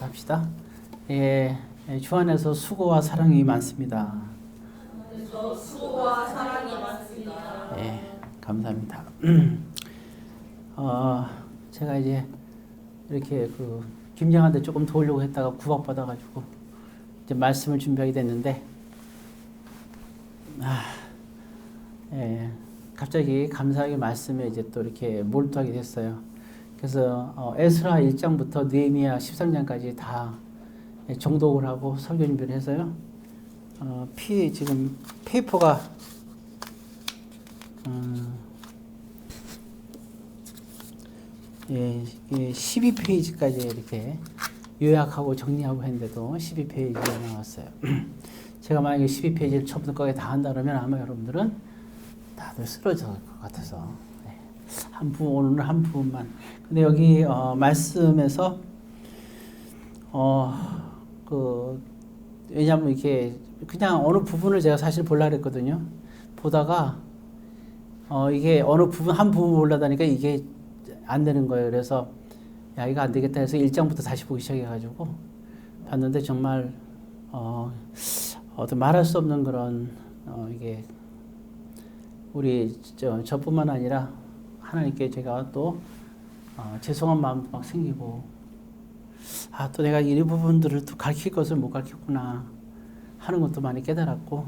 합시다. 예, 주 안에서 수고와 사랑이 많습니다. 수고와 사랑이 많습니다. 예, 감사합니다. 제가 이제 이렇게 김장한테 조금 도우려고 했다가 구박받아가지고 이제 말씀을 준비하게 됐는데, 갑자기 감사하게 말씀에 이제 또 이렇게 몰두하게 됐어요. 그래서 에스라 1장부터 느헤미야 13장까지 다 정독을 하고 설교 준비를 해서요. 지금 페이퍼가 12페이지까지 이렇게 요약하고 정리하고 했는데도 12페이지가 나왔어요. 제가 만약에 12페이지를 처음부터 거기 다 한다 그러면 아마 여러분들은 다들 쓰러질 것 같아서 오늘 한 부분만. 근데 여기 말씀에서 왜냐하면 이렇게 그냥 어느 부분을 제가 사실 보려고 했거든요. 보다가 이게 어느 부분 한 부분 보려다니까 이게 안 되는 거예요. 그래서 야, 이거 안 되겠다 해서 1장부터 다시 보기 시작해가지고 봤는데 정말 어떤 말할 수 없는 그런 이게 우리 저뿐만 아니라 하나님께 제가 또 죄송한 마음도 막 생기고, 또 내가 이 부분들을 또 가르칠 것을 못 가르쳤구나 하는 것도 많이 깨달았고,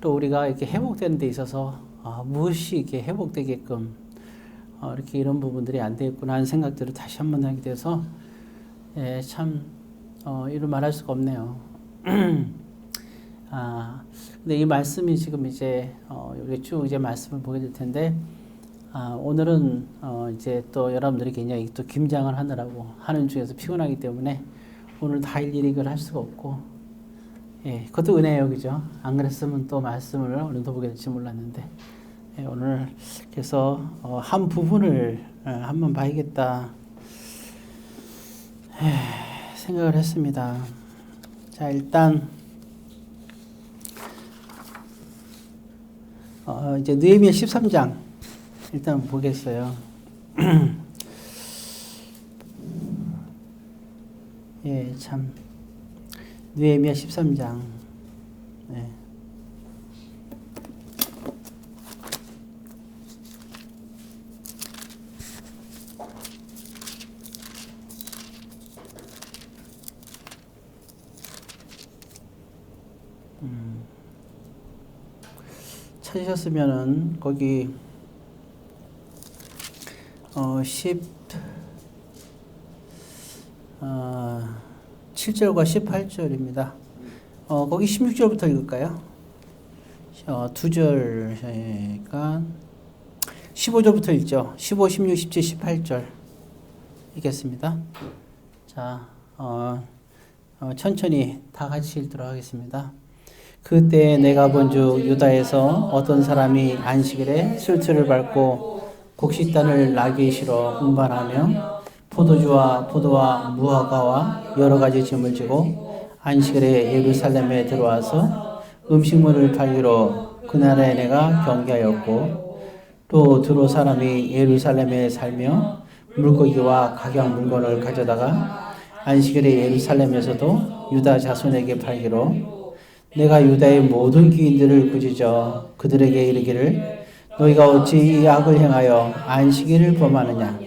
또 우리가 이렇게 회복되는 데 있어서 무엇이 이렇게 회복되게끔 이렇게 이런 부분들이 안 되겠구나 하는 생각들을 다시 한번 하게 돼서 참 이런 말할 수가 없네요. 근데 이 말씀이 지금 이제 우리 쭉 이제 말씀을 보게 될 텐데, 오늘은 이제 또 여러분들이 굉장히 또 김장을 하느라고 하는 중에서 피곤하기 때문에 오늘 다 일일이 할 수가 없고, 그것도 은혜예요, 그죠? 안 그랬으면 또 말씀을 오늘 더 보게 될지 몰랐는데, 오늘 그래서 한 부분을 한번 봐야겠다 생각을 했습니다. 자, 일단 이제 느헤미야 13장 일단 보겠어요. 참 느헤미야 13장. 찾으셨으면은 거기 7절과 18절입니다. 거기 16절부터 읽을까요? 2절이니까 15절부터 읽죠. 15, 16, 17, 18절 읽겠습니다. 자, 천천히 다 같이 읽도록 하겠습니다. 그때 내가 본즉 유다에서 어떤 사람이 안식일에 술틀을 밟고 곡식단을 나귀에 실어 운반하며 포도주와 포도와 무화과와 여러 가지 짐을 지고 안식일에 예루살렘에 들어와서 음식물을 팔기로 그날에 내가 경계하였고, 또 두로 사람이 예루살렘에 살며 물고기와 각양 물건을 가져다가 안식일에 예루살렘에서도 유다 자손에게 팔기로 내가 유다의 모든 귀인들을 꾸짖어 그들에게 이르기를 너희가 어찌 이 악을 행하여 안식일을 범하느냐?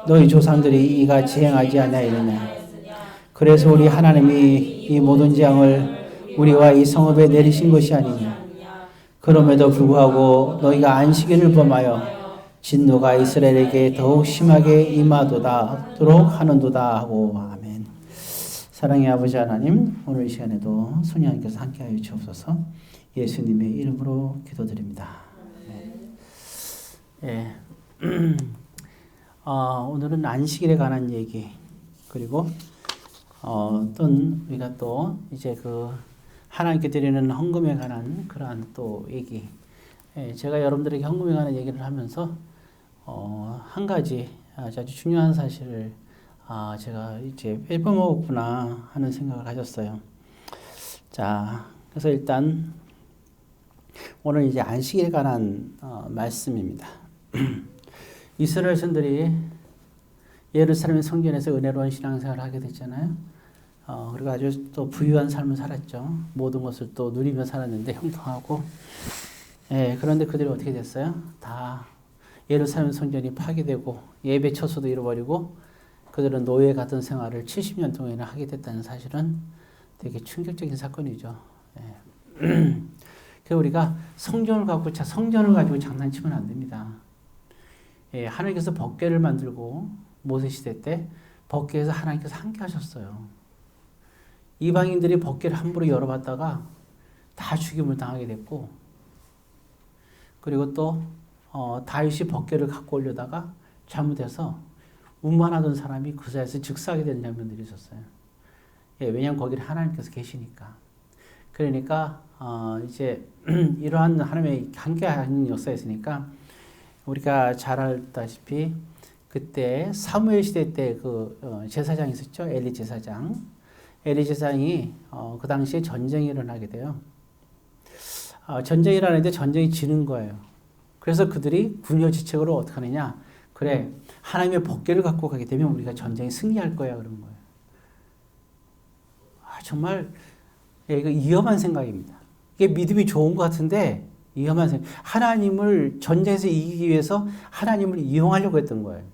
너희 조상들이 이같이 행하지 아니하였느냐? 그래서 우리 하나님이 이 모든 재앙을 우리와 이 성읍에 내리신 것이 아니냐? 그럼에도 불구하고 너희가 안식일을 범하여 진노가 이스라엘에게 더욱 심하게 임하도록 하는도다 하고. 아멘. 사랑의 아버지 하나님, 오늘 이 시간에도 손님께서 함께하여 주옵소서. 예수님의 이름으로 기도드립니다. 오늘은 안식일에 관한 얘기, 그리고 어떤 우리가 또 이제 하나님께 드리는 헌금에 관한 그러한 또 얘기. 제가 여러분들에게 헌금에 관한 얘기를 하면서 한 가지 아주 중요한 사실을 제가 이제 빼먹었구나 하는 생각을 가졌어요. 자, 그래서 일단 오늘 이제 안식일에 관한 말씀입니다. 이스라엘 선들이 예루살렘 성전에서 은혜로운 신앙생활을 하게 됐잖아요. 그리고 아주 또 부유한 삶을 살았죠. 모든 것을 또 누리며 살았는데 형통하고. 예, 그런데 그들이 어떻게 됐어요? 다 예루살렘 성전이 파괴되고 예배 처소도 잃어버리고 그들은 노예 같은 생활을 70년 동안이나 하게 됐다는 사실은 되게 충격적인 사건이죠. 예. 그래서 우리가 성전을 가지고 장난치면 안 됩니다. 예, 하나님께서 법궤를 만들고 모세 시대 때 법궤에서 하나님께서 함께 하셨어요. 이방인들이 법궤를 함부로 열어봤다가 다 죽임을 당하게 됐고, 그리고 또 다윗이 법궤를 갖고 오려다가 잘못해서 운반하던 사람이 그 사이에서 즉사하게 된 장면들이 있었어요. 예, 왜냐하면 거기는 하나님께서 계시니까. 그러니까 이제 이러한 하나님의 함께하는 역사가 있으니까 우리가 잘 알다시피 그때 사무엘 시대 때 그 제사장이 있었죠. 엘리 제사장. 엘리 제사장이 그 당시에 전쟁이 일어나게 돼요. 전쟁이 일어나는데 전쟁이 지는 거예요. 그래서 그들이 군여지책으로 어떻게 하느냐. 그래, 하나님의 법궤를 갖고 가게 되면 우리가 전쟁에 승리할 거야. 그런 거예요. 정말 이거 위험한 생각입니다. 이게 믿음이 좋은 것 같은데 위험한 생각. 하나님을 전쟁에서 이기기 위해서 하나님을 이용하려고 했던 거예요.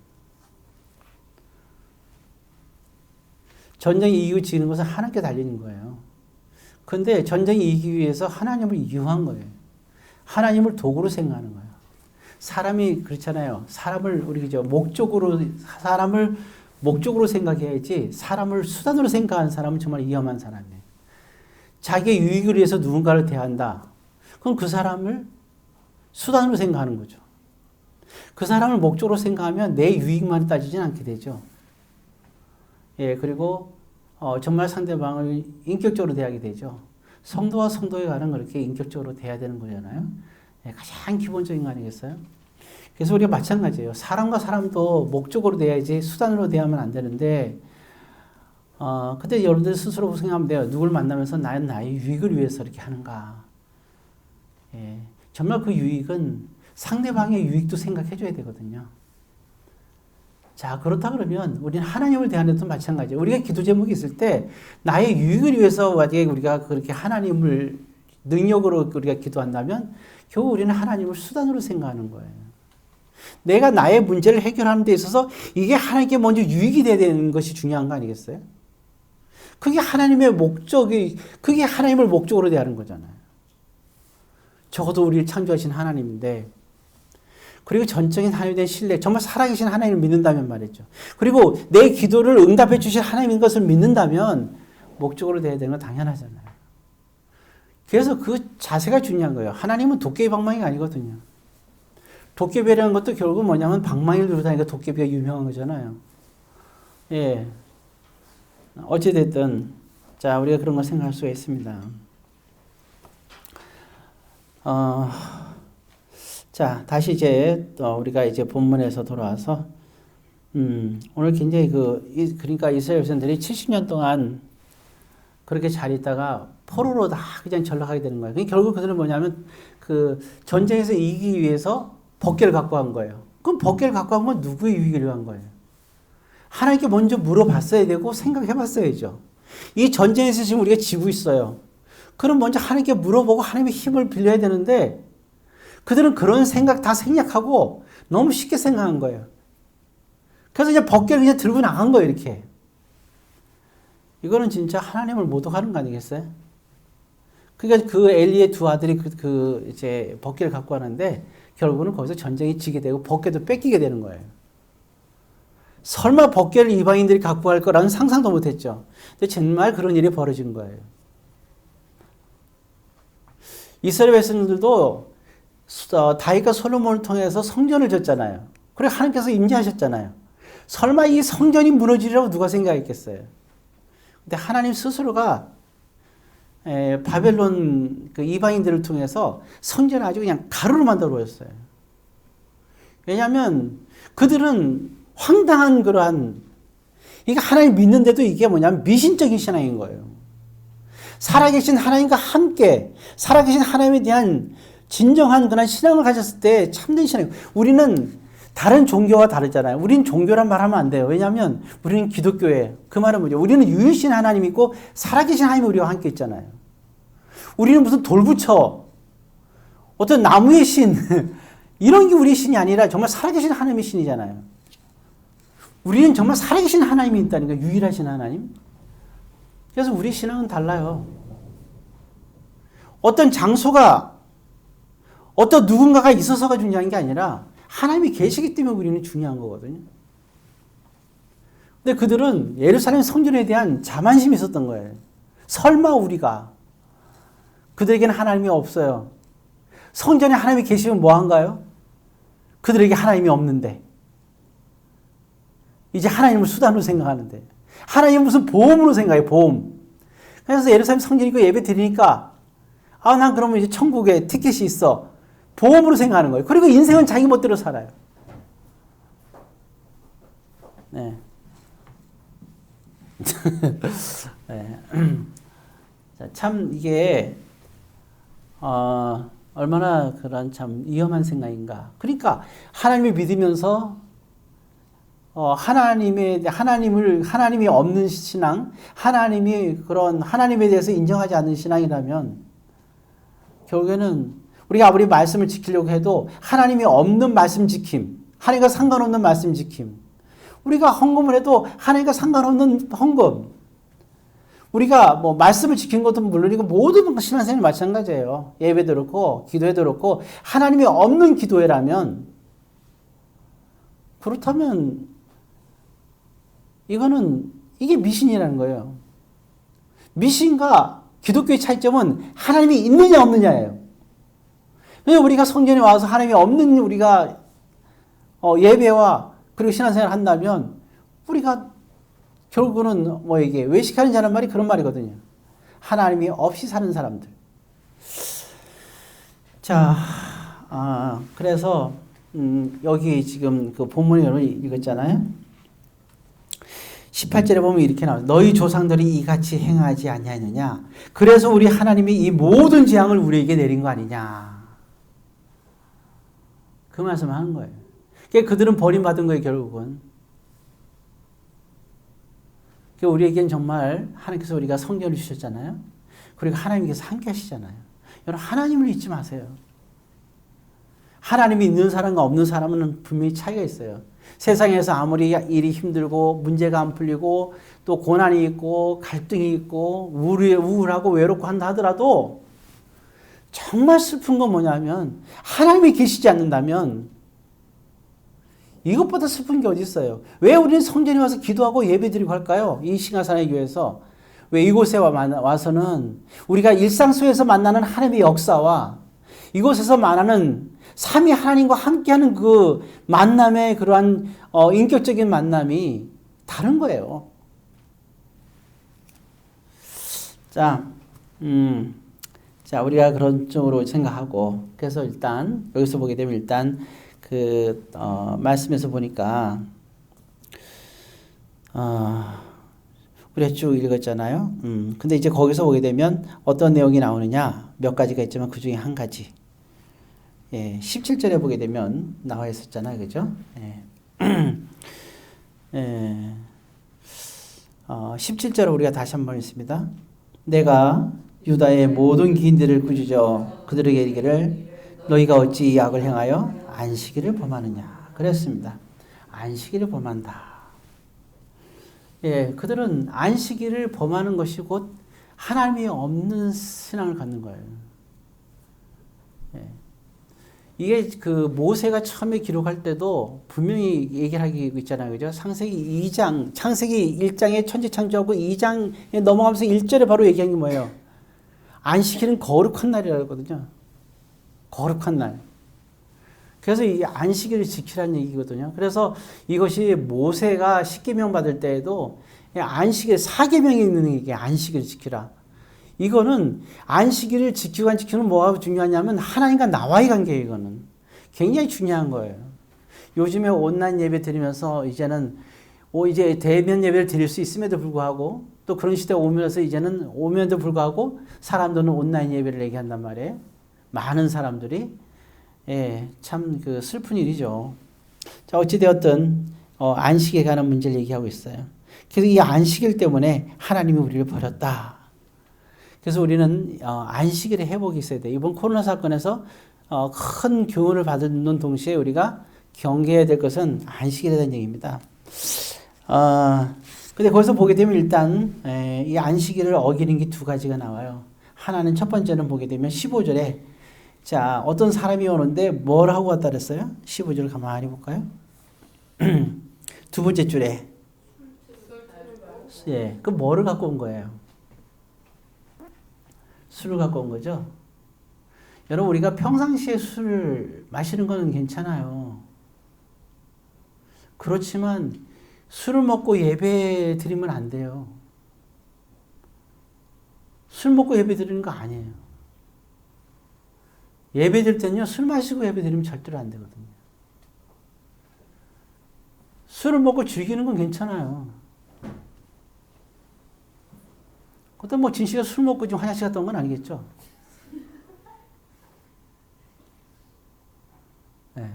전쟁이 이기고 지는 것은 하나님께 달리는 거예요. 그런데 전쟁이 이기기 위해서 하나님을 이용한 거예요. 하나님을 도구로 생각하는 거예요. 사람이 그렇잖아요. 사람을 목적으로 생각해야지 사람을 수단으로 생각하는 사람은 정말 위험한 사람이에요. 자기의 유익을 위해서 누군가를 대한다. 그럼 그 사람을 수단으로 생각하는 거죠. 그 사람을 목적으로 생각하면 내 유익만 따지진 않게 되죠. 예, 그리고 정말 상대방을 인격적으로 대하게 되죠. 성도와 성도에 관한 그렇게 인격적으로 대해야 되는 거잖아요. 예, 가장 기본적인 거 아니겠어요? 그래서 우리가 마찬가지예요. 사람과 사람도 목적으로 대해야지 수단으로 대하면 안 되는데 그때 여러분들 스스로 생각하면 돼요. 누굴 만나면서 나는 나의 유익을 위해서 이렇게 하는가. 예, 정말 그 유익은 상대방의 유익도 생각해 줘야 되거든요. 자, 그렇다 그러면 우리는 하나님을 대하는 데도 마찬가지예요. 우리가 기도 제목이 있을 때 나의 유익을 위해서 우리가 그렇게 하나님을 능력으로 우리가 기도한다면 결국 우리는 하나님을 수단으로 생각하는 거예요. 내가 나의 문제를 해결하는 데 있어서 이게 하나님께 먼저 유익이 돼야 되는 것이 중요한 거 아니겠어요? 그게 하나님의 목적이, 그게 하나님을 목적으로 대하는 거잖아요. 적어도 우리를 창조하신 하나님인데, 그리고 전적인 하나님에 대한 신뢰, 정말 살아계신 하나님을 믿는다면 말이죠. 그리고 내 기도를 응답해 주실 하나님인 것을 믿는다면 목적으로 대해야 되는 건 당연하잖아요. 그래서 그 자세가 중요한 거예요. 하나님은 도깨비 방망이가 아니거든요. 도깨비라는 것도 결국 뭐냐면 방망이를 들고 다니니까 도깨비가 유명한 거잖아요. 예. 어찌됐든, 자, 우리가 그런 걸 생각할 수가 있습니다. 자, 다시 이제, 우리가 이제 본문에서 돌아와서, 오늘 굉장히 그러니까 이스라엘 백성들이 70년 동안 그렇게 잘 있다가 포로로 다 그냥 전락하게 되는 거예요. 결국 그들은 뭐냐면 그 전쟁에서 이기기 위해서 법궤를 갖고 간 거예요. 그럼 법궤를 갖고 간 건 누구의 유익을 위한 거예요? 하나님께 먼저 물어봤어야 되고 생각해 봤어야죠. 이 전쟁에서 지금 우리가 지고 있어요. 그럼 먼저 하나님께 물어보고 하나님의 힘을 빌려야 되는데 그들은 그런 생각 다 생략하고 너무 쉽게 생각한 거예요. 그래서 이제 법궤를 그냥 들고 나간 거예요, 이렇게. 이거는 진짜 하나님을 모독하는 거 아니겠어요? 그러니까 그 엘리의 두 아들이 이제 법궤를 갖고 왔는데 결국은 거기서 전쟁이 지게 되고 법궤도 뺏기게 되는 거예요. 설마 법궤를 이방인들이 갖고 갈 거라는 상상도 못했죠. 근데 정말 그런 일이 벌어진 거예요. 이스라엘 백성들도 다윗과 솔로몬을 통해서 성전을 졌잖아요. 그리고 하나님께서 임재하셨잖아요. 설마 이 성전이 무너지리라고 누가 생각했겠어요? 근데 하나님 스스로가 바벨론 그 이방인들을 통해서 성전을 아주 그냥 가루로 만들어 버렸어요. 왜냐하면 그들은 황당한 그러한, 이게 하나님 믿는데도 이게 뭐냐면 미신적인 신앙인 거예요. 살아계신 하나님과 함께 살아계신 하나님에 대한 진정한 그런 신앙을 가졌을 때 참된 신앙. 우리는 다른 종교와 다르잖아요. 우리는 종교란 말 하면 안 돼요. 왜냐하면 우리는 기독교예요. 그 말은 뭐죠? 우리는 유일신 하나님 있고 살아계신 하나님이 우리와 함께 있잖아요. 우리는 무슨 돌부처, 어떤 나무의 신 이런 게 우리의 신이 아니라 정말 살아계신 하나님의 신이잖아요. 우리는 정말 살아계신 하나님이 있다니까, 유일하신 하나님. 그래서 우리 신앙은 달라요. 어떤 장소가, 어떤 누군가가 있어서가 중요한 게 아니라 하나님이 계시기 때문에 우리는 중요한 거거든요. 근데 그들은 예루살렘 성전에 대한 자만심이 있었던 거예요. 설마 우리가, 그들에게는 하나님이 없어요. 성전에 하나님이 계시면 뭐 한가요? 그들에게 하나님이 없는데. 이제 하나님을 수단으로 생각하는데. 하나님은 무슨 보험으로 생각해요, 보험. 그래서 예루살렘 성전 있고 예배 드리니까, 아, 난 그러면 이제 천국에 티켓이 있어. 보험으로 생각하는 거예요. 그리고 인생은 자기 멋대로 살아요. 네. 네. 자, 참 이게 얼마나 그런 참 위험한 생각인가. 그러니까 하나님을 믿으면서 하나님이 없는 신앙, 하나님이 그런 하나님에 대해서 인정하지 않는 신앙이라면 결국에는 우리가 아무리 말씀을 지키려고 해도 하나님이 없는 말씀 지킴, 하나님과 상관없는 말씀 지킴, 우리가 헌금을 해도 하나님과 상관없는 헌금, 우리가 뭐 말씀을 지킨 것도 물론이고 모든 신앙생활이 마찬가지예요. 예배도 그렇고 기도회도 그렇고 하나님이 없는 기도회라면, 그렇다면 이게 미신이라는 거예요. 미신과 기독교의 차이점은 하나님이 있느냐 없느냐예요. 그래서 우리가 성전에 와서 하나님이 없는 우리가 예배와 그리고 신앙생활을 한다면 우리가 결국은 뭐 이게 외식하는 자란 말이 그런 말이거든요. 하나님이 없이 사는 사람들. 자, 그래서 여기 지금 그 본문을 읽었잖아요. 18절에 보면 이렇게 나와요. 너희 조상들이 이같이 행하지 아니하느냐. 그래서 우리 하나님이 이 모든 재앙을 우리에게 내린 거 아니냐. 그 말씀을 하는 거예요. 그러니까 그들은 버림받은 거예요, 결국은. 그러니까 우리에겐 정말 하나님께서 우리가 성전을 주셨잖아요. 그리고 하나님께서 함께 하시잖아요. 여러분, 하나님을 잊지 마세요. 하나님이 있는 사람과 없는 사람은 분명히 차이가 있어요. 세상에서 아무리 일이 힘들고 문제가 안 풀리고 또 고난이 있고 갈등이 있고 우울하고 외롭고 한다 하더라도 정말 슬픈 건 뭐냐면 하나님이 계시지 않는다면 이것보다 슬픈 게 어디 있어요. 왜 우리는 성전에 와서 기도하고 예배드리고 할까요? 이 싱하산의 교회에서. 왜 이곳에 와서는 우리가 일상 속에서 만나는 하나님의 역사와 이곳에서 말하는 삼위 하나님과 함께하는 그 만남의 그러한 인격적인 만남이 다른 거예요. 자, 우리가 그런 쪽으로 생각하고, 그래서 일단 여기서 보게 되면 일단 그 말씀에서 보니까 우리가 쭉 읽었잖아요. 근데 이제 거기서 보게 되면 어떤 내용이 나오느냐, 몇 가지가 있지만 그 중에 한 가지. 예, 17절에 보게 되면 나와 있었잖아요. 그죠? 예. 17절 우리가 다시 한번 읽습니다. 내가 유다의 모든 기인들을 꾸짖어 그들에게 이르기를 너희가 어찌 이 악을 행하여 안식일을 범하느냐. 그랬습니다. 안식일을 범한다. 예, 그들은 안식일을 범하는 것이 곧 하나님이 없는 신앙을 갖는 거예요. 예. 이게 그 모세가 처음에 기록할 때도 분명히 얘기를 하고 있잖아요. 그죠? 창세기 1장에 천지 창조하고 2장에 넘어가면서 1절에 바로 얘기한 게 뭐예요? 안식일은 거룩한 날이라고 하거든요. 거룩한 날. 그래서 이 안식일을 지키라는 얘기거든요. 그래서 이것이 모세가 십계명 받을 때에도 안식일 4계명에 있는 게 안식일을 지키라. 이거는 안식일을 지키고 안 지키는 뭐가 중요하냐면 하나님과 나와의 관계예요. 이거는 굉장히 중요한 거예요. 요즘에 온라인 예배 드리면서 이제는 이제 대면 예배를 드릴 수 있음에도 불구하고 또 그런 시대가 오면서 이제는 오면도 불구하고 사람들은 온라인 예배를 얘기한단 말이에요. 많은 사람들이 참 그 슬픈 일이죠. 자, 어찌되었든 안식에 관한 문제를 얘기하고 있어요. 그래서 이 안식일 때문에 하나님이 우리를 버렸다. 그래서 우리는 안식일의 회복이 있어야 돼요. 이번 코로나 사건에서 큰 교훈을 받는 동시에 우리가 경계해야 될 것은 안식일에 대한 얘기입니다. 근데 거기서 보게 되면 일단 이 안식일을 어기는 게 두 가지가 나와요. 하나는 첫 번째는 보게 되면 15절에 자, 어떤 사람이 오는데 뭘 하고 왔다 그랬어요? 15절 가만히 볼까요? 두 번째 줄에 예, 그 뭐를 갖고 온 거예요? 술을 갖고 온 거죠? 여러분, 우리가 평상시에 술을 마시는 거는 괜찮아요. 그렇지만 술을 먹고 예배 드리면 안 돼요. 술 먹고 예배 드리는 거 아니에요. 예배 드릴 때는요, 술 마시고 예배 드리면 절대로 안 되거든요. 술을 먹고 즐기는 건 괜찮아요. 그것도 뭐 진씨가 술 먹고 지금 화장실 갔다 온 건 아니겠죠? 네.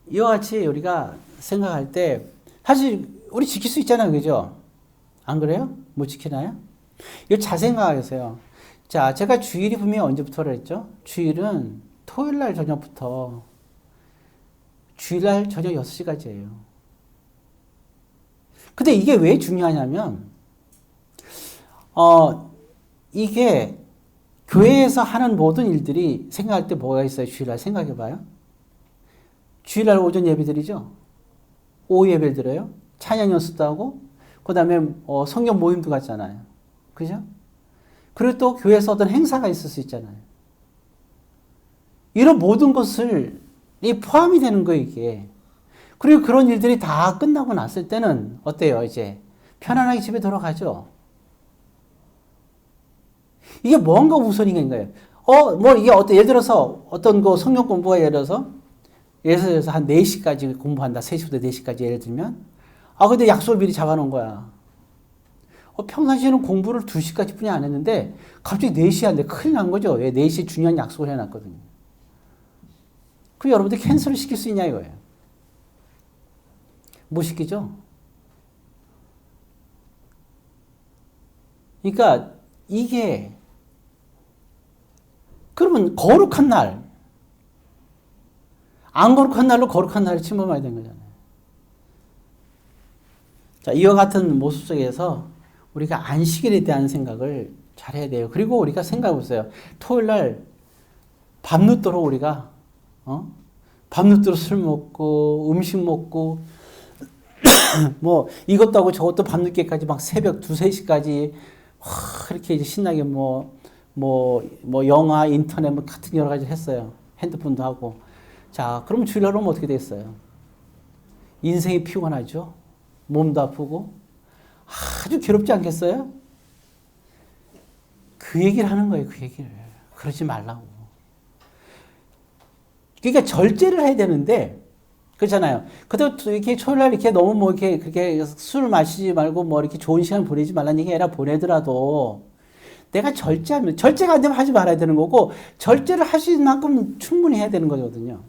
이와 같이 우리가 생각할 때 사실 우리 지킬 수 있잖아요. 그죠? 안 그래요? 못 지키나요? 이거 잘 생각하세요. 자, 제가 주일이 분명히 언제부터 그랬죠? 주일은 토요일 날 저녁부터 주일날 저녁 6시까지예요. 근데 이게 왜 중요하냐면 이게 교회에서 하는 모든 일들이 생각할 때 뭐가 있어요? 주일날 생각해봐요. 주일날 오전 예배 드리죠? 오후 예배 드려요? 찬양 연습도 하고 그 다음에 성경 모임도 갔잖아요. 그죠? 그리고 또 교회에서 어떤 행사가 있을 수 있잖아요. 이런 모든 것을 포함이 되는 거예요, 이게. 그리고 그런 일들이 다 끝나고 났을 때는 어때요, 이제? 편안하게 집에 돌아가죠? 이게 뭔가 우선인 거예요. 뭐 이게 예를 들어서 어떤 그 성경 공부가 예를 들어서 한 4시까지 공부한다. 3시부터 4시까지 예를 들면. 근데 약속을 미리 잡아놓은 거야. 평상시에는 공부를 2시까지 뿐이 안 했는데 갑자기 4시에 하는데 큰일 난 거죠. 왜 4시에 중요한 약속을 해놨거든요. 그럼 여러분들 캔슬을 시킬 수 있냐 이거예요. 못 시키죠? 그러니까 이게 그러면 거룩한 날, 안 거룩한 날로 거룩한 날을 침범해야 되는 거잖아요. 자, 이와 같은 모습 속에서 우리가 안식일에 대한 생각을 잘 해야 돼요. 그리고 우리가 생각해 보세요. 토요일 날 밤늦도록 우리가 밤늦도록 술 먹고 음식 먹고 뭐 이것도 하고 저것도 밤늦게까지 막 새벽 2, 3시까지 이렇게 이제 신나게 뭐 영화, 인터넷 뭐 같은 여러 가지 했어요. 핸드폰도 하고. 자, 그럼 주일날 오면 어떻게 됐어요? 인생이 피곤하죠. 몸도 아프고 아주 괴롭지 않겠어요? 그 얘기를 하는 거예요. 그 얘기를. 그러지 말라고. 그러니까 절제를 해야 되는데 그렇잖아요. 그래도 이렇게 토요일날 이렇게 너무 뭐 이렇게 그렇게 술 마시지 말고 뭐 이렇게 좋은 시간 보내지 말라는 얘기 아니라 보내더라도 내가 절제하면 절제가 안 되면 하지 말아야 되는 거고 절제를 할 수 있는 만큼 충분히 해야 되는 거거든요.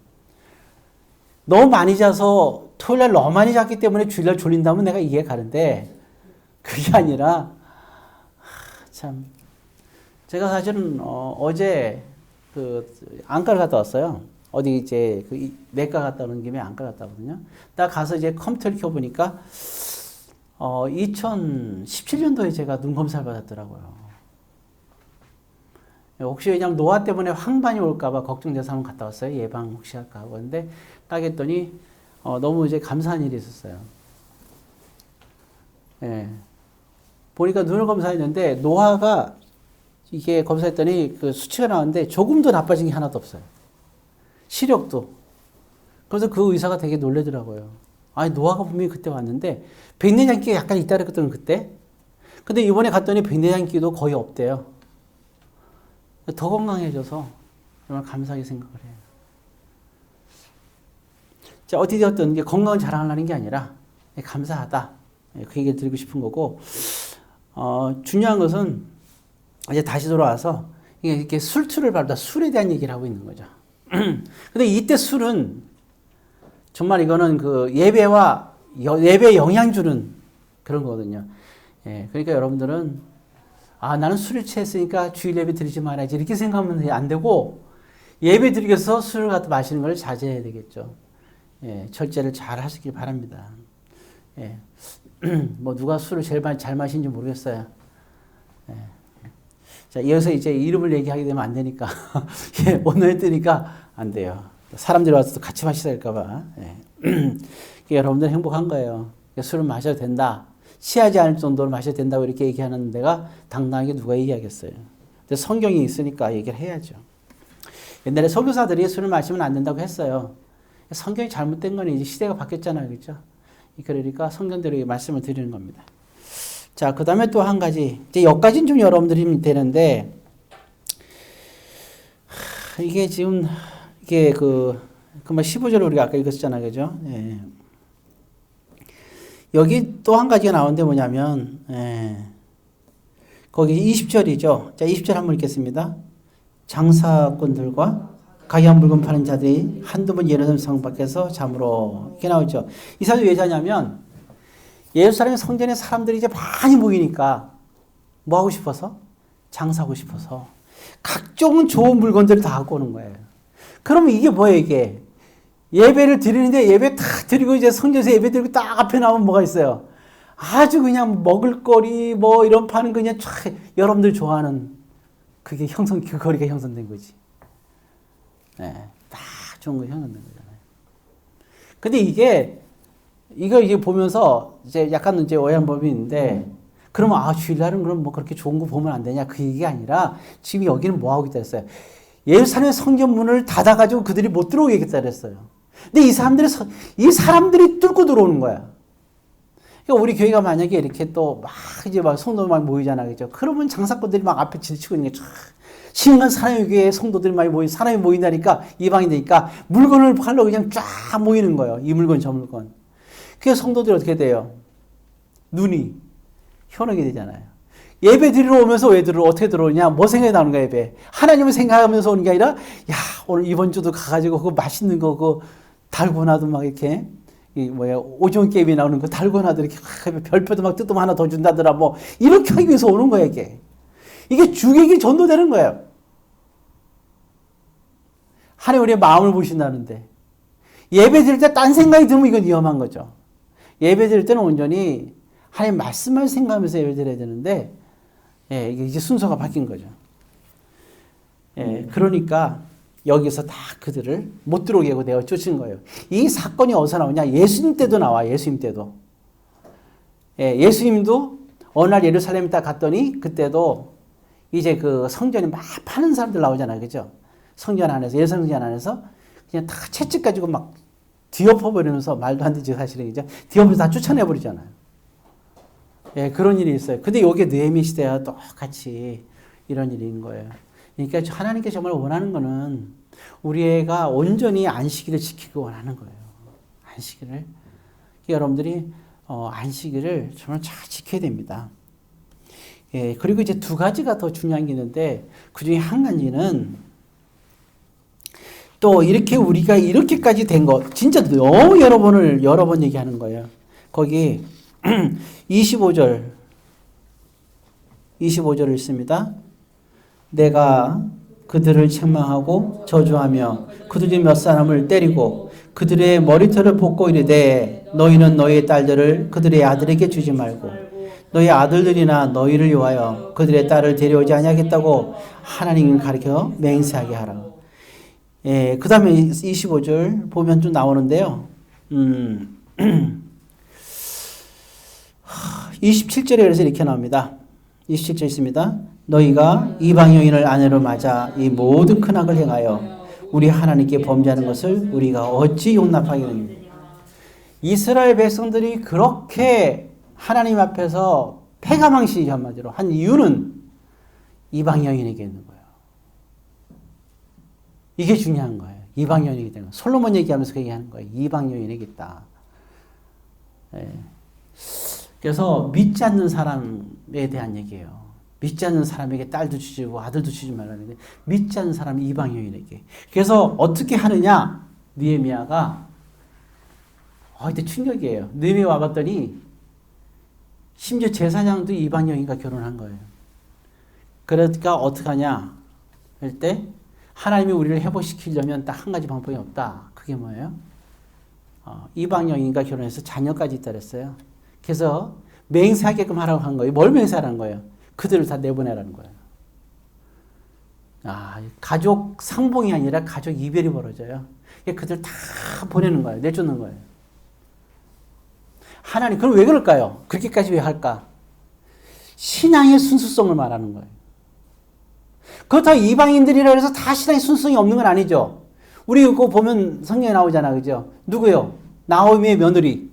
너무 많이 자서 토요일날 너무 많이 잤기 때문에 주일날 졸린다면 내가 이해 가는데 그게 아니라 참 제가 사실은 어제 그 안과를 갔다 왔어요. 어디 이제 그 내과 갔다 오는 김에 안과 갔다 오거든요. 딱 가서 이제 컴퓨터를 켜보니까 2017년도에 제가 눈 검사를 받았더라고요. 혹시 왜냐면 노화 때문에 황반이 올까봐 걱정돼서 한번 갔다 왔어요. 예방 혹시 할까 하고. 근데 딱 했더니 너무 이제 감사한 일이 있었어요. 예. 보니까 눈을 검사했는데 노화가 이게 검사했더니 그 수치가 나왔는데 조금도 나빠진 게 하나도 없어요. 시력도. 그래서 그 의사가 되게 놀라더라고요. 아니 노화가 분명히 그때 왔는데 백내장기가 약간 있다 그랬거든요 그때. 근데 이번에 갔더니 백내장기도 거의 없대요. 더 건강해져서 정말 감사하게 생각을 해요. 자, 어찌되었든 게 건강을 자랑하려는 게 아니라 감사하다. 그 얘기를 드리고 싶은 거고, 중요한 것은 이제 다시 돌아와서 이렇게 술투를 밟다 술에 대한 얘기를 하고 있는 거죠. 근데 이때 술은 정말 이거는 그 예배와 예배에 영향 주는 그런 거거든요. 예, 그러니까 여러분들은 나는 술을 취했으니까 주일 예배 드리지 말아야지 이렇게 생각하면 안 되고 예배 드리기 위해서 술을 갖다 마시는 걸 자제해야 되겠죠. 예, 절제를 잘 하시길 바랍니다. 예, 뭐 누가 술을 제일 잘 마시는지 모르겠어요. 예. 자, 이어서 이제 이름을 얘기하게 되면 안 되니까 예, 오늘 했으니까 안 돼요. 사람들이 와서 또 같이 마시다 할까봐. 예. 여러분들 행복한 거예요. 술을 마셔도 된다. 취하지 않을 정도로 마셔도 된다고 이렇게 얘기하는 데가 당당하게 누가 얘기하겠어요. 근데 성경이 있으니까 얘기를 해야죠. 옛날에 선교사들이 술을 마시면 안 된다고 했어요. 성경이 잘못된 건 이제 시대가 바뀌었잖아요. 그렇죠? 그러니까 성경대로 말씀을 드리는 겁니다. 자, 그 다음에 또 한 가지. 이제 여기까지는 좀 여러분들이 되는데, 이게 지금, 이게 금방 15절을 우리가 아까 읽었잖아요. 그죠? 예. 여기 또 한 가지가 나오는데 뭐냐면, 거기 20절이죠. 자, 20절 한번 읽겠습니다. 장사꾼들과 가게한 물건 파는 자들이 한두 번 예루살렘 성 밖에서 잠으로 이렇게 나오죠. 이 사람이 왜 자냐면 예루살렘 성전에 사람들이 이제 많이 모이니까 뭐 하고 싶어서? 장사하고 싶어서 각종 좋은 물건들을 다 갖고 오는 거예요. 그러면 이게 뭐예요, 이게? 예배를 드리는데 예배 다 드리고 이제 성전에서 예배 드리고 딱 앞에 나오면 뭐가 있어요? 아주 그냥 먹을거리 뭐 이런 파는 그냥 쫙 여러분들 좋아하는 그게 그 거리가 형성된 거지. 네, 다 좋은 거 형성된 거잖아요. 근데 이거 보면서 이제 약간 이제 오해한 법이 있는데, 그러면 주일날은 그럼 뭐 그렇게 좋은 거 보면 안 되냐? 그 얘기가 아니라 지금 여기는 뭐 하고 있다 했어요. 예루살렘 성전 문을 닫아가지고 그들이 못 들어오게 했다 그랬어요. 근데 이 사람들이 뚫고 들어오는 거야. 그러니까 우리 교회가 만약에 이렇게 또 막 이제 막 성도들 막 모이잖아, 그죠? 그러면 장사꾼들이 막 앞에 지치고 있는 게 쫙 신간 사람의 교회에 성도들이 많이 사람이 모인다니까 이방이 되니까 물건을 팔러 그냥 쫙 모이는 거예요. 이 물건 저 물건. 그래서 성도들이 어떻게 돼요? 눈이 현혹이 되잖아요. 예배 드리러 오면서 어떻게 들어오냐? 뭐 생각이 나는 거야, 예배. 하나님을 생각하면서 오는 게 아니라, 야, 오늘 이번 주도 가가지고 그거 맛있는 거, 그거 달고나도 막 이렇게, 오징어 게임이 나오는 거 달고나도 이렇게, 별표도 막 뜯으면 하나 더 준다더라, 뭐, 이렇게 하기 위해서 오는 거야, 이게. 이게 주객이 전도되는 거예요. 하나님 우리의 마음을 보신다는데. 예배 드릴 때 딴 생각이 들면 이건 위험한 거죠. 예배 드릴 때는 온전히 하나님 말씀만 생각하면서 예배 드려야 되는데, 이게 이제 순서가 바뀐 거죠. 그러니까 여기서 다 그들을 못 들어오게 하고 내가 쫓은 거예요. 이 사건이 어디서 나오냐? 예수님 때도 나와, 예수님 때도. 예수님도 어느 날 예루살렘에 딱 갔더니 그때도 이제 그 성전에 막 파는 사람들 나오잖아요. 그죠? 성전 안에서, 예루살렘 성전 안에서 그냥 다 채찍 가지고 막 뒤엎어버리면서 말도 안 되지 사실은. 그죠? 뒤엎어서 다 쫓아내버리잖아요. 그런 일이 있어요. 근데 여기 느헤미 시대와 똑같이 이런 일이 있는 거예요. 그러니까 하나님께 정말 원하는 거는 우리 애가 온전히 안식일을 지키기 원하는 거예요. 안식일을. 여러분들이 안식일을 정말 잘 지켜야 됩니다. 그리고 이제 두 가지가 더 중요한 게 있는데 그 중에 한 가지는 또 이렇게 우리가 이렇게까지 된 거 진짜 너무 여러 번 얘기하는 거예요. 거기 25절 읽습니다. 내가 그들을 책망하고 저주하며 그들 중 몇 사람을 때리고 그들의 머리털을 볶고 이르되 너희는 너희의 딸들을 그들의 아들에게 주지 말고 너희 아들들이나 너희를 위하여 그들의 딸을 데려오지 아니하겠다고 하나님을 가르쳐 맹세하게 하라. 그 다음에 25절 보면 좀 나오는데요. 27절에 그래서 이렇게 나옵니다. 27절 있습니다. 너희가 이방 여인을 아내로 맞아 이 모든 큰 악을 행하여 우리 하나님께 범죄하는 것을 우리가 어찌 용납하겠느냐. 이스라엘 백성들이 그렇게 하나님 앞에서 패가망신이 한마디로 한 이유는 이방 여인에게 있는 거예요. 이게 중요한 거예요. 이방 여인에게 있는 거예요. 솔로몬 얘기하면서 그 얘기하는 거예요. 이방 여인에게 있다. 그래서 믿지 않는 사람에 대한 얘기예요. 믿지 않는 사람에게 딸도 주지고 아들도 주지 말라는데 믿지 않는 사람이 이방 여인에게. 그래서 어떻게 하느냐? 느헤미야가 이때 충격이에요. 느헤미야 와봤더니 심지어 제사장도 이방 여인과 결혼한 거예요. 그러니까 어떡하냐 할 때 하나님이 우리를 회복시키려면 딱 한 가지 방법이 없다. 그게 뭐예요? 이방 여인과 결혼해서 자녀까지 있다 그랬어요. 그래서 맹세하게끔 하라고 한 거예요. 뭘 맹세하라는 거예요? 그들을 다 내보내라는 거예요. 가족 상봉이 아니라 가족 이별이 벌어져요. 그들 다 보내는 거예요. 내쫓는 거예요. 하나님, 그럼 왜 그럴까요? 그렇게까지 왜 할까? 신앙의 순수성을 말하는 거예요. 그렇다고 이방인들이라 해서 다 신앙의 순수성이 없는 건 아니죠. 우리 그거 보면 성경에 나오잖아, 그죠? 누구요? 나오미의 며느리.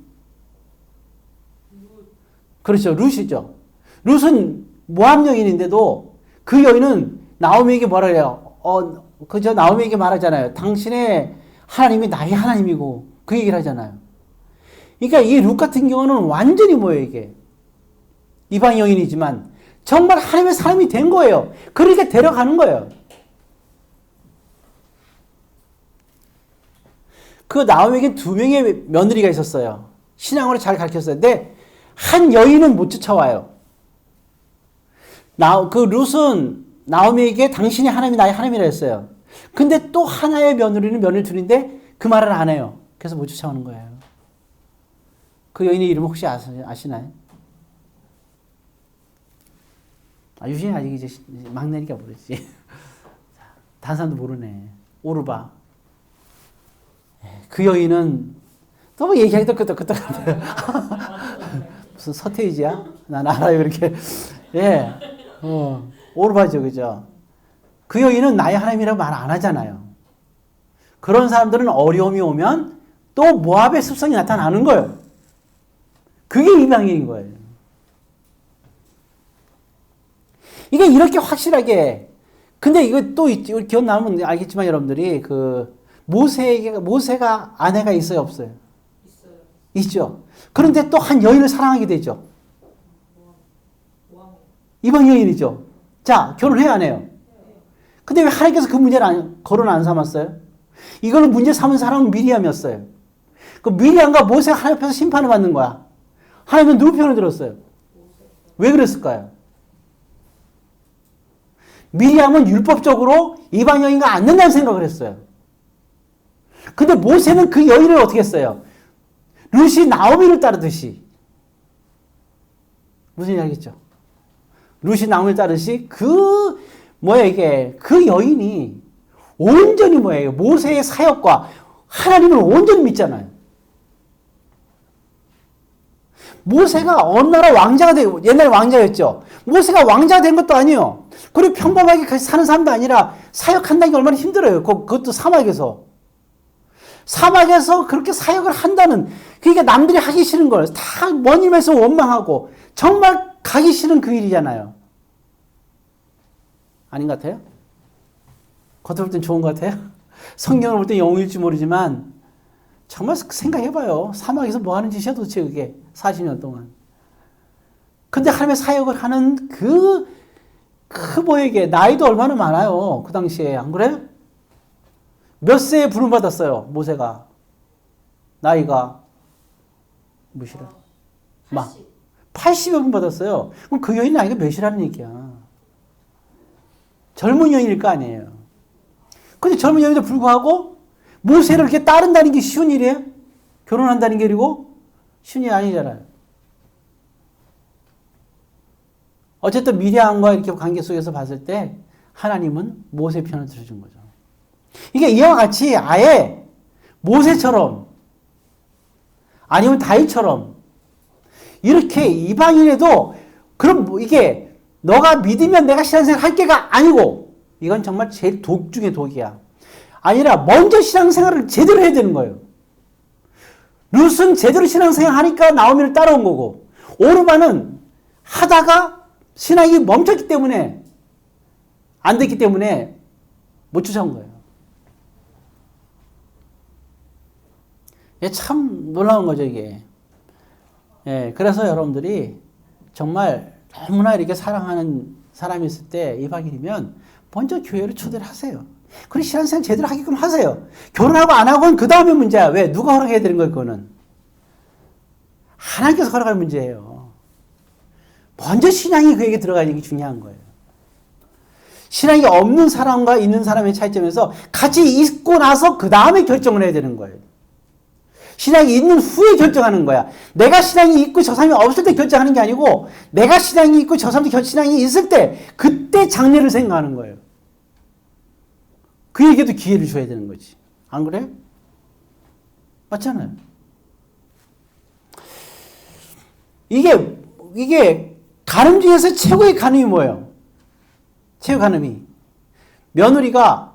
그렇죠, 룻이죠. 룻은 모압 여인인데도 그 여인은 나오미에게 뭐라 그래요? 그저 나오미에게 말하잖아요. 당신의 하나님이 나의 하나님이고 그 얘기를 하잖아요. 그러니까 이 룻 같은 경우는 완전히 뭐예요, 이게? 이방 여인이지만 정말 하나님의 사람이 된 거예요. 그러니까 데려가는 거예요. 그 나오미에게 2명의 며느리가 있었어요. 신앙으로 잘 가르쳤어요. 근데 한 여인은 못 쫓아와요. 그 룻은 나오미에게 당신이 하나님이 나의 하나님이라 했어요. 근데 또 하나의 며느리는 며느리 둘인데 그 말을 안 해요. 그래서 못 쫓아오는 거예요. 그 여인의 이름 혹시 아시나요? 유진이 아직 이제 막내니까 모르지. 다른 사람도 모르네. 오르바. 그 여인은 너무 얘기하기도 끄떡끄떡한데. 무슨 서태지야? 난 알아요, 그렇게. 예. 오르바죠, 그죠? 그 여인은 나의 하나님이라고 말 안 하잖아요. 그런 사람들은 어려움이 오면 또 모압의 습성이 나타나는 거예요. 그게 이방인인 거예요. 이게 이렇게 확실하게. 근데 이거 또 기억나면 알겠지만 여러분들이 모세가 아내가 있어요, 없어요? 있어요. 있죠. 그런데 또 한 여인을 사랑하게 되죠. 이방 여인이죠. 자, 결혼해야 안 해요? 근데 왜 하나님께서 그 문제를 거론 안 삼았어요? 이걸 문제 삼은 사람은 미리암이었어요. 그 미리암과 모세가 하나님 앞에서 심판을 받는 거야. 하나님은 누구 편을 들었어요? 왜 그랬을까요? 미리암은 율법적으로 이방 여인과 안 된다는 생각을 했어요. 근데 모세는 그 여인을 어떻게 했어요? 룻이 나오미를 따르듯이. 무슨 얘기 알겠죠? 룻이 나오미를 따르듯이 그 여인이 온전히 모세의 사역과 하나님을 온전히 믿잖아요. 모세가 어느 나라 왕자가 되고, 옛날에 왕자였죠. 모세가 왕자가 된 것도 아니에요. 그리고 평범하게 같이 사는 사람도 아니라 사역한다는 게 얼마나 힘들어요. 그것도 사막에서. 사막에서 그렇게 사역을 한다는, 그러니까 남들이 하기 싫은 걸 다 먼 힘에서 원망하고 정말 가기 싫은 그 일이잖아요. 아닌 것 같아요? 겉으로 볼 땐 좋은 것 같아요? 성경을 볼 땐 영웅일지 모르지만 정말 생각해봐요. 사막에서 뭐 하는 짓이야 도대체 그게 40년 동안. 근데 하나님의 사역을 하는 그모에게 나이도 얼마나 많아요. 그 당시에. 안 그래요? 몇 세에 부름받았어요. 모세가. 나이가 몇이라? 80에 부름받았어요. 그럼 그 여인 나이가 몇이라는 얘기야. 젊은 여인일 거 아니에요. 근데 젊은 여인도 불구하고 모세를 이렇게 따른다는 게 쉬운 일이에요? 결혼한다는 게 그리고 쉬운 일이 아니잖아요. 어쨌든 미리암과 이렇게 관계 속에서 봤을 때 하나님은 모세 편을 들어준 거죠. 이게 이와 같이 아예 모세처럼 아니면 다윗처럼 이렇게 이방인에도 그럼 이게 너가 믿으면 내가 신앙생활 할 게가 아니고 이건 정말 제일 독 중에 독이야. 아니라 먼저 신앙생활을 제대로 해야 되는 거예요. 룻은 제대로 신앙생활 하니까 나오미를 따라온 거고 오르바는 하다가 신앙이 멈췄기 때문에 안 됐기 때문에 못 쫓아온 거예요. 참 놀라운 거죠 이게. 그래서 여러분들이 정말 너무나 이렇게 사랑하는 사람이 있을 때 이방인이면 먼저 교회를 초대를 하세요. 그리고 신앙생활 제대로 하게끔 하세요. 결혼하고 안 하고는 그 다음에 문제야. 왜? 누가 허락해야 되는 거예요, 그거는. 하나님께서 허락할 문제예요. 먼저 신앙이 그에게 들어가는 게 중요한 거예요. 신앙이 없는 사람과 있는 사람의 차이점에서 같이 있고 나서 그 다음에 결정을 해야 되는 거예요. 신앙이 있는 후에 결정하는 거야. 내가 신앙이 있고 저 사람이 없을 때 결정하는 게 아니고 내가 신앙이 있고 저 사람도 신앙이 있을 때 그때 장래를 생각하는 거예요. 그에게도 기회를 줘야 되는 거지. 안 그래? 맞잖아요. 이게 간음 중에서 최고의 간음이 뭐예요? 최고 간음이 며느리가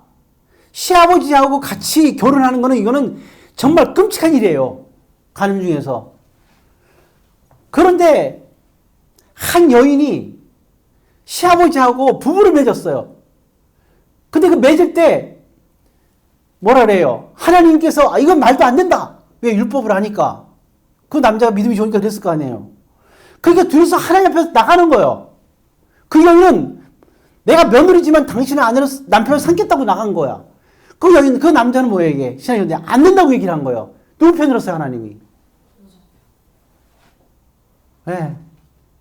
시아버지하고 같이 결혼하는 거는 이거는 정말 끔찍한 일이에요. 간음 중에서. 그런데 한 여인이 시아버지하고 부부를 맺었어요. 근데 그 맺을 때 뭐라 그래요? 하나님께서 이건 말도 안 된다. 왜? 율법을 하니까. 그 남자가 믿음이 좋으니까 그랬을 거 아니에요. 그러니까 둘이서 하나님 앞에서 나가는 거예요. 그 여인은 내가 며느리지만 당신의 아내로 남편을 삼겠다고 나간 거야. 그 여인, 그 남자는 뭐예요, 이게? 신앙이 안 된다고 얘기를 한 거예요. 누구 편이었어요, 하나님이? 네.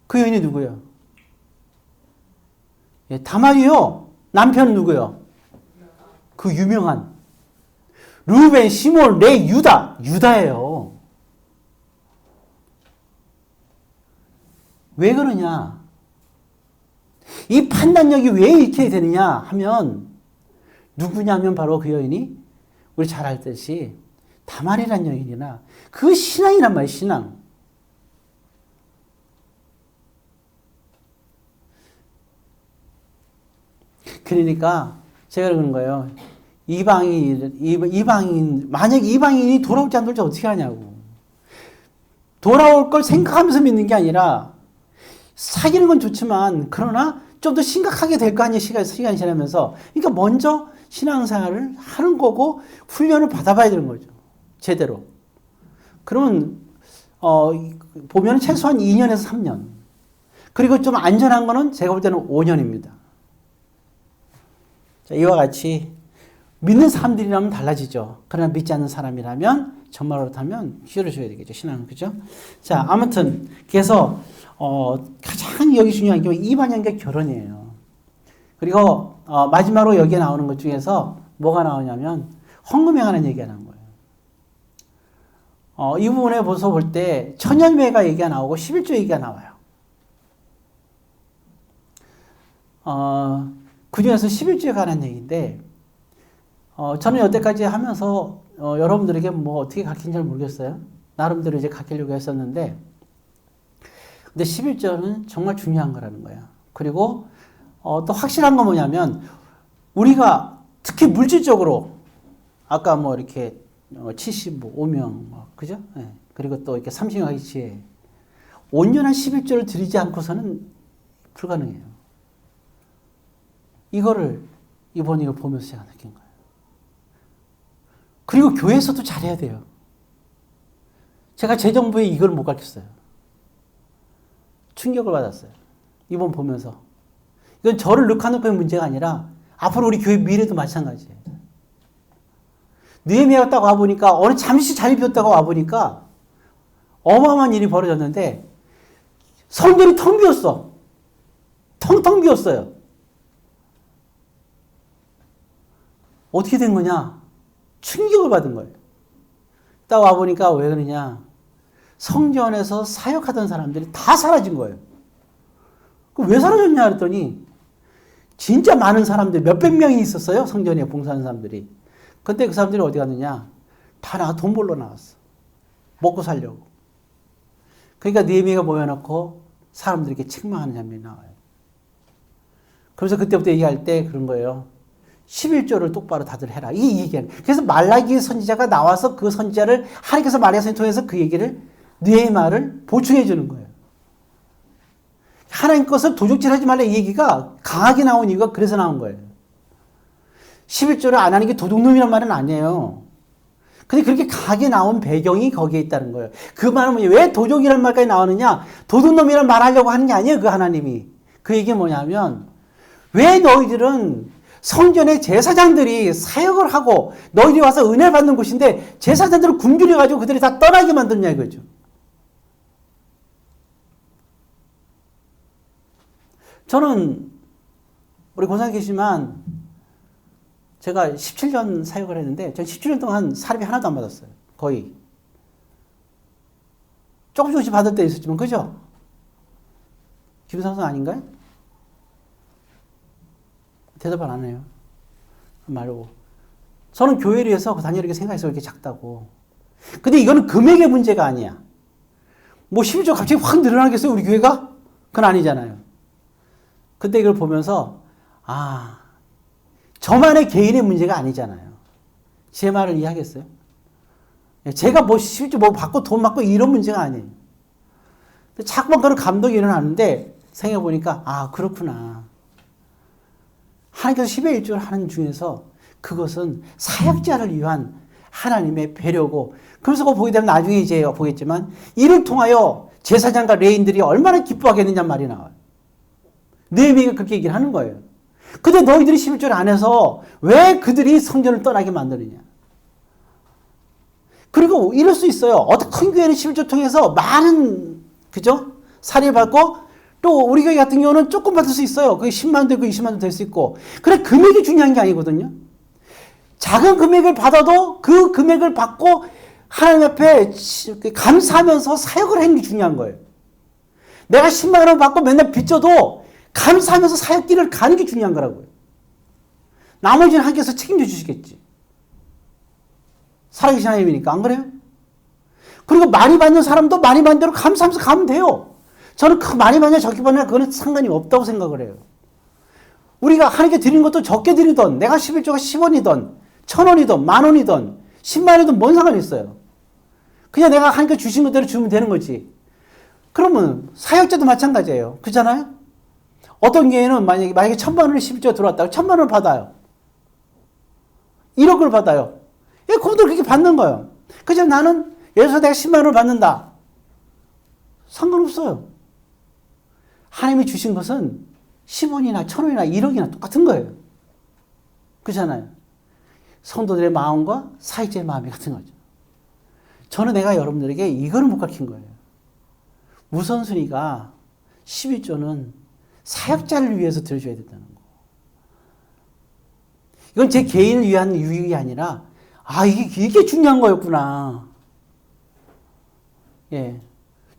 그 여인이 누구예요? 예, 다말이요. 남편은 누구예요? 그 유명한 루벤, 시몬, 레위, 유다. 유다예요. 왜 그러냐? 이 판단력이 왜 이렇게 되느냐 하면 누구냐면 바로 그 여인이 우리 잘 알듯이 다말이란 여인이나 그 신앙이란 말이에요. 신앙. 그러니까 제가 그러는 거예요. 이방인 만약 이방인이 돌아올지 안 돌지 어떻게 하냐고. 돌아올 걸 생각하면서 믿는 게 아니라 사귀는 건 좋지만 그러나 좀 더 심각하게 될 거 아니에요. 시간 지나면서. 그러니까 먼저 신앙생활을 하는 거고 훈련을 받아봐야 되는 거죠. 제대로. 그러면 보면 최소한 2년에서 3년. 그리고 좀 안전한 거는 제가 볼 때는 5년입니다. 자, 이와 같이 믿는 사람들이라면 달라지죠. 그러나 믿지 않는 사람이라면 정말 그렇다면 기회를 줘야 되겠죠. 신앙은. 그죠? 자, 아무튼 그래서 가장 여기 중요한 게 이반연계 결혼이에요. 그리고 마지막으로 여기에 나오는 것 중에서 뭐가 나오냐면 헌금행하는 얘기가 나온 거예요. 이 부분에 보서 볼 때 천연매가 얘기가 나오고 11조 얘기가 나와요. 그 중에서 11조에 관한 얘기인데 저는 여태까지 하면서 여러분들에게 뭐 어떻게 가르친지 잘 모르겠어요. 나름대로 이제 가르치려고 했었는데 근데 11조는 정말 중요한 거라는 거야. 그리고 또 확실한 건 뭐냐면 우리가 특히 물질적으로 아까 뭐 이렇게 75명 그죠? 네. 그리고 또 이렇게 30명의 지혜 온전한 11조를 드리지 않고서는 불가능해요. 이거를 이번에 이걸 보면서 제가 느낀 거예요. 그리고 교회에서도 잘해야 돼요. 제가 재정부에 이걸 못 가르쳤어요. 충격을 받았어요. 이번 보면서. 이건 저를 르카노프의 문제가 아니라 앞으로 우리 교회 미래도 마찬가지예요. 느헤미야가 딱 와보니까 어느 잠시 자리 비웠다가 와보니까 어마어마한 일이 벌어졌는데 성전이 텅 비었어. 텅텅 비었어요. 어떻게 된 거냐? 충격을 받은 거예요. 딱 와보니까 왜 그러냐? 성전에서 사역하던 사람들이 다 사라진 거예요. 왜 사라졌냐 그랬더니 진짜 많은 사람들 몇백 명이 있었어요. 성전에 봉사하는 사람들이. 근데 그 사람들이 어디 갔느냐? 다 나가 돈 벌러 나왔어. 먹고 살려고. 그러니까 느헤미야가 모여놓고 사람들에게 책망하는 장면이 나와요. 그래서 그때부터 얘기할 때 그런 거예요. 11조를 똑바로 다들 해라. 이 얘기는. 그래서 말라기 선지자가 나와서 그 선지자를 하나님께서 말라기 선지자를 통해서 그 얘기를 느헤미야를 보충해 주는 거예요. 하나님 것을 도적질하지 말라 이 얘기가 강하게 나온 이유가 그래서 나온 거예요. 11조를 안 하는 게 도둑놈이란 말은 아니에요. 근데 그렇게 강하게 나온 배경이 거기에 있다는 거예요. 그 말은 왜 도적이라는 말까지 나오느냐? 도둑놈이란 말 하려고 하는 게 아니에요. 그 하나님이. 그 얘기가 뭐냐면 왜 너희들은 성전의 제사장들이 사역을 하고 너희들이 와서 은혜를 받는 곳인데 제사장들을 굶주려가지고 그들이 다 떠나게 만드냐 이거죠. 저는 우리 고생해 계시지만 제가 17년 사역을 했는데 전 17년 동안 사례비 하나도 안 받았어요. 거의. 조금씩 받을 때 있었지만 그죠? 김상선 아닌가요? 대답을 안 해요. 말고. 저는 교회를 위해서 다니엘에게 생각해서 이렇게 작다고. 근데 이거는 금액의 문제가 아니야. 뭐 11조 갑자기 확 늘어나겠어요, 우리 교회가? 그건 아니잖아요. 근데 이걸 보면서, 저만의 개인의 문제가 아니잖아요. 제 말을 이해하겠어요? 제가 뭐 11조 뭐 받고 돈 받고 이런 문제가 아니에요. 자꾸만 그런 감동이 일어나는데, 생각해보니까, 그렇구나. 하나님께서 10의 1조를 하는 중에서 그것은 사역자를 위한 하나님의 배려고, 그래서 그거 보게 되면 나중에 이제 보겠지만 이를 통하여 제사장과 레인들이 얼마나 기뻐하겠느냐 말이 나와요. 느헤미야가 그렇게 얘기를 하는 거예요. 근데 너희들이 11조를 안 해서 왜 그들이 성전을 떠나게 만드느냐. 그리고 이럴 수 있어요. 어떤 큰 교회는 11조 통해서 많은, 그죠? 사례를 받고 또 우리 교회 같은 경우는 조금 받을 수 있어요. 그게 10만 되고 20만도 될 수 있고. 그래, 금액이 중요한 게 아니거든요. 작은 금액을 받아도 그 금액을 받고 하나님 앞에 감사하면서 사역을 하는 게 중요한 거예요. 내가 10만 원 받고 맨날 빚져도 감사하면서 사역길을 가는 게 중요한 거라고요. 나머지는 하나님께서 책임져 주시겠지. 살아계신 하나님이니까. 안 그래요? 그리고 많이 받는 사람도 많이 받는 대로 감사하면서 가면 돼요. 저는 많이 받냐 적게 받냐 그거는 상관이 없다고 생각을 해요. 우리가 하나님께 드리는 것도 적게 드리던, 내가 11조가 10원이던 1,000원이든 10,000원이든 10만원이든 뭔 상관이 있어요. 그냥 내가 하나님께 주신 그대로 주면 되는 거지. 그러면 사역자도 마찬가지예요. 그렇잖아요? 어떤 교회는 만약에 1,000만원을 11조가 들어왔다고 1,000만원을 받아요. 1억을 받아요. 그분들 그렇게 받는 거예요. 그죠? 나는 예를 들어서 내가 10만원을 받는다. 상관없어요. 하나님이 주신 것은 10원이나 1,000원이나 1억이나 똑같은 거예요. 그렇잖아요. 성도들의 마음과 사역자의 마음이 같은 거죠. 저는 내가 여러분들에게 이거를 못 가르친 거예요. 우선순위가 11조는 사역자를 위해서 들어줘야 된다는 거. 이건 제 개인을 위한 유익이 아니라 이게 중요한 거였구나. 예.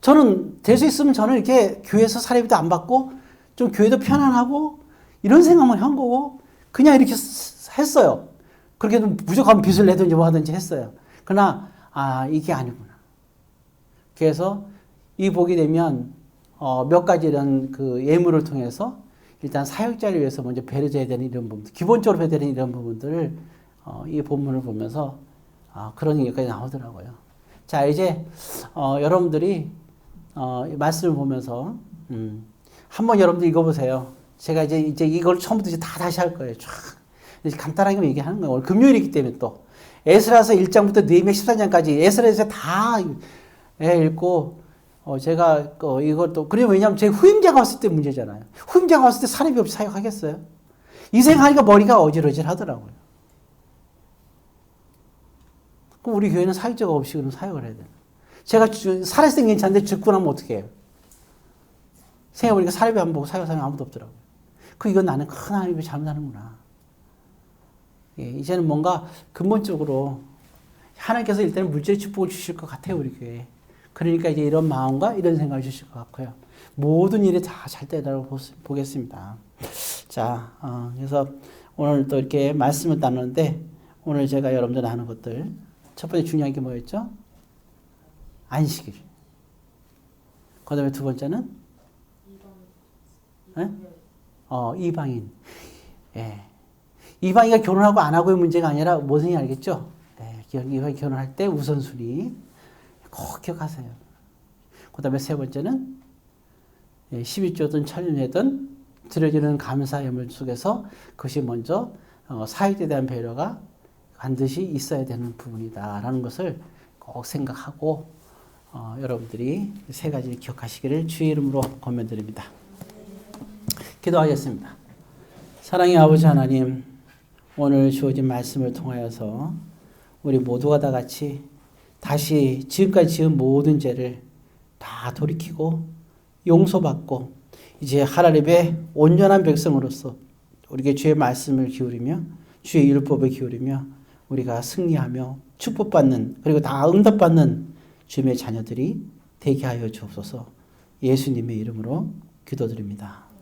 저는 될 수 있으면 저는 이렇게 교회에서 사례비도 안 받고 좀 교회도 편안하고 이런 생각만 한 거고 그냥 이렇게 했어요. 그렇게 무조건 빚을 내든지 뭐 하든지 했어요. 그러나 이게 아니구나. 그래서 이 보게 되면 몇 가지 이런 그 예물을 통해서 일단 사역자를 위해서 먼저 배려줘야 되는 이런 부분들, 기본적으로 배려야 되는 이런 부분들을 이 본문을 보면서 그런 얘기까지 나오더라고요. 자, 이제 여러분들이 말씀을 보면서 한번 여러분들 읽어보세요. 제가 이제 이걸 처음부터 다 다시 할 거예요. 쫙 간단하게 얘기하는 거예요. 오늘 금요일이기 때문에 또 에스라서 1장부터 느헤미야 14장까지 에스라에서 다 읽고 제가 이것도 그리고 왜냐하면 제 후임자가 왔을 때 문제잖아요. 후임자가 왔을 때 사례비 없이 사역하겠어요? 이 생각하니까 머리가 어질어질 하더라고요. 그럼 우리 교회는 사역자가 없이 그럼 사역을 해야 돼요. 제가 살아있을 땐 괜찮은데 죽고 나면 어떻게 해요? 생각해보니까 사례비 안 보고 사역하는 사람이 아무도 없더라고요. 이건 나는 큰 하나님이 잘못하는구나. 예, 이제는 뭔가 근본적으로 하나님께서 일단은 물질의 축복을 주실 것 같아요, 우리 교회에. 그러니까 이제 이런 마음과 이런 생각을 주실 것 같고요. 모든 일이 다 잘 되라고 보겠습니다. 자, 그래서 오늘 또 이렇게 말씀을 나누는데 오늘 제가 여러분들 하는 것들 첫 번째 중요한 게 뭐였죠? 안식일. 그 다음에 두 번째는? 이방인. 예. 이방인가 결혼하고 안 하고의 문제가 아니라 무슨 알겠죠? 예. 이방인 결혼할 때 우선순위 꼭 기억하세요. 그 다음에 세 번째는 11조든 천년이든 드려지는 감사 예물 속에서 그것이 먼저 사역에 대한 배려가 반드시 있어야 되는 부분이다라는 것을 꼭 생각하고 여러분들이 세 가지를 기억하시기를 주의 이름으로 권면드립니다. 기도하겠습니다. 사랑의 아버지 하나님, 오늘 주어진 말씀을 통하여서 우리 모두가 다 같이 다시 지금까지 지은 모든 죄를 다 돌이키고 용서받고 이제 하나님의 온전한 백성으로서 우리에게 주의 말씀을 기울이며 주의 율법을 기울이며 우리가 승리하며 축복받는 그리고 다 응답받는 주님의 자녀들이 되게 하여 주옵소서. 예수님의 이름으로 기도드립니다.